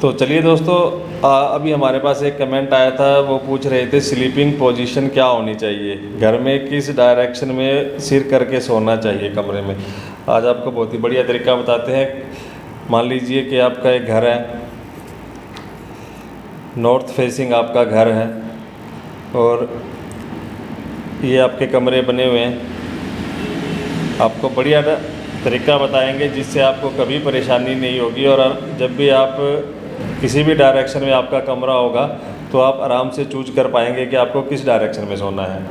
तो चलिए दोस्तों, अभी हमारे पास एक कमेंट आया था। वो पूछ रहे थे स्लीपिंग पोजीशन क्या होनी चाहिए, घर में किस डायरेक्शन में सिर करके सोना चाहिए कमरे में। आज आपको बहुत ही बढ़िया तरीका बताते हैं। मान लीजिए कि आपका एक घर है, नॉर्थ फेसिंग आपका घर है और ये आपके कमरे बने हुए हैं। आपको बढ़िया तरीका बताएंगे जिससे आपको कभी परेशानी नहीं होगी, और जब भी आप किसी भी डायरेक्शन में आपका कमरा होगा तो आप आराम से चूज कर पाएंगे कि आपको किस डायरेक्शन में सोना है।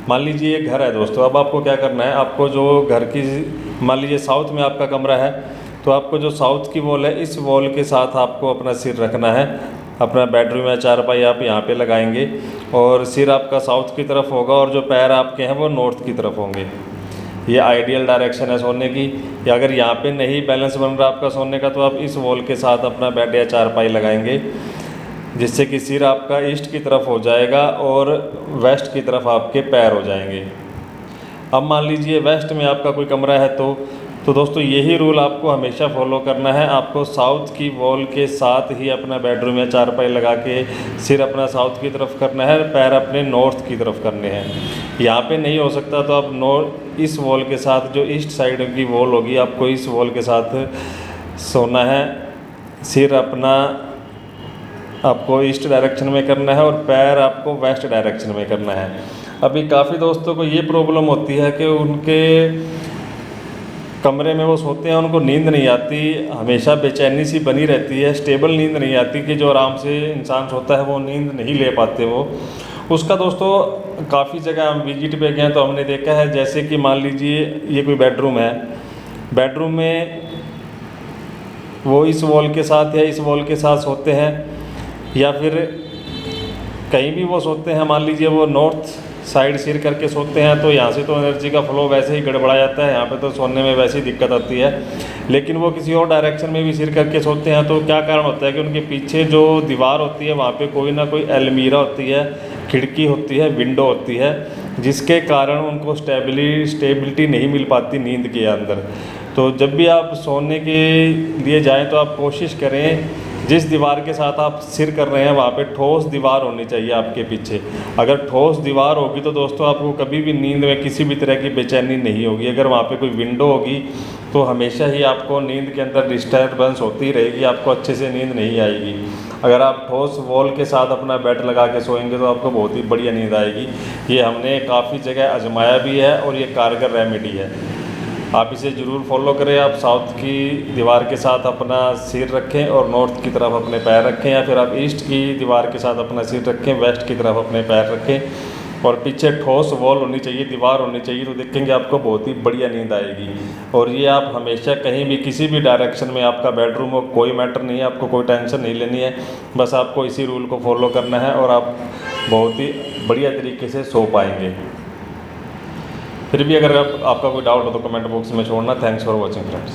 मान लीजिए ये घर है दोस्तों, अब आपको क्या करना है, आपको जो घर की, मान लीजिए साउथ में आपका कमरा है, तो आपको जो साउथ की वॉल है, इस वॉल के साथ आपको अपना सिर रखना है। अपना बेडरूम या चारपाई आप यहाँ पे लगाएंगे और सिर आपका साउथ की तरफ होगा और जो पैर आपके हैं वो नॉर्थ की तरफ होंगे। ये आइडियल डायरेक्शन है सोने की। या अगर यहाँ पे नहीं बैलेंस बन रहा आपका सोने का, तो आप इस वॉल के साथ अपना बेड या चारपाई लगाएंगे, जिससे कि सिर आपका ईस्ट की तरफ हो जाएगा और वेस्ट की तरफ आपके पैर हो जाएंगे। अब मान लीजिए वेस्ट में आपका कोई कमरा है, तो दोस्तों यही रूल आपको हमेशा फॉलो करना है। आपको साउथ की वॉल के साथ ही अपना बेडरूम या चारपाई लगा के सिर अपना साउथ की तरफ करना है, पैर अपने नॉर्थ की तरफ करने हैं। यहाँ पे नहीं हो सकता तो आप इस वॉल के साथ, जो ईस्ट साइड की वॉल होगी, आपको इस वॉल के साथ सोना है। सिर अपना आपको ईस्ट डायरेक्शन में करना है और पैर आपको वेस्ट डायरेक्शन में करना है। अभी काफ़ी दोस्तों को ये प्रॉब्लम होती है कि उनके कमरे में वो सोते हैं, उनको नींद नहीं आती, हमेशा बेचैनी सी बनी रहती है, स्टेबल नींद नहीं आती कि जो आराम से इंसान सोता है वो नींद नहीं ले पाते वो। उसका दोस्तों काफ़ी जगह हम विजिट पे गए तो हमने देखा है, जैसे कि मान लीजिए ये कोई बेडरूम है, बेडरूम में वो इस वॉल के साथ या इस वॉल के साथ सोते हैं, या फिर कहीं भी वो सोते हैं, मान लीजिए वो नॉर्थ साइड सिर करके सोते हैं, तो यहाँ से तो एनर्जी का फ्लो वैसे ही गड़बड़ा जाता है, यहाँ पे तो सोने में वैसे ही दिक्कत आती है। लेकिन वो किसी और डायरेक्शन में भी सिर करके सोते हैं, तो क्या कारण होता है कि उनके पीछे जो दीवार होती है वहाँ पे कोई ना कोई अलमीरा होती है, खिड़की होती है, विंडो होती है, जिसके कारण उनको स्टेबिलिटी नहीं मिल पाती नींद के अंदर। तो जब भी आप सोने के लिए जाएँ तो आप कोशिश करें, जिस दीवार के साथ आप सिर कर रहे हैं वहाँ पे ठोस दीवार होनी चाहिए आपके पीछे। अगर ठोस दीवार होगी तो दोस्तों आपको कभी भी नींद में किसी भी तरह की बेचैनी नहीं होगी। अगर वहाँ पे कोई विंडो होगी तो हमेशा ही आपको नींद के अंदर डिस्टर्बेंस होती रहेगी, आपको अच्छे से नींद नहीं आएगी। अगर आप ठोस वॉल के साथ अपना बेड लगा के सोएंगे तो आपको बहुत ही बढ़िया नींद आएगी। ये हमने काफ़ी जगह आजमाया भी है और ये कारगर रेमेडी है। आप इसे ज़रूर फॉलो करें। आप साउथ की दीवार के साथ अपना सिर रखें और नॉर्थ की तरफ अपने पैर रखें, या फिर आप ईस्ट की दीवार के साथ अपना सिर रखें, वेस्ट की तरफ अपने पैर रखें, और पीछे ठोस वॉल होनी चाहिए, दीवार होनी चाहिए, तो देखेंगे आपको बहुत ही बढ़िया नींद आएगी। और ये आप हमेशा कहीं भी किसी भी डायरेक्शन में आपका बेडरूम हो, कोई मैटर नहीं है, आपको कोई टेंशन नहीं लेनी है, बस आपको इसी रूल को फॉलो करना है और आप बहुत ही बढ़िया तरीके से सो पाएंगे। फिर भी अगर आपका कोई डाउट हो तो कमेंट बॉक्स में छोड़ना। Thanks for watching friends.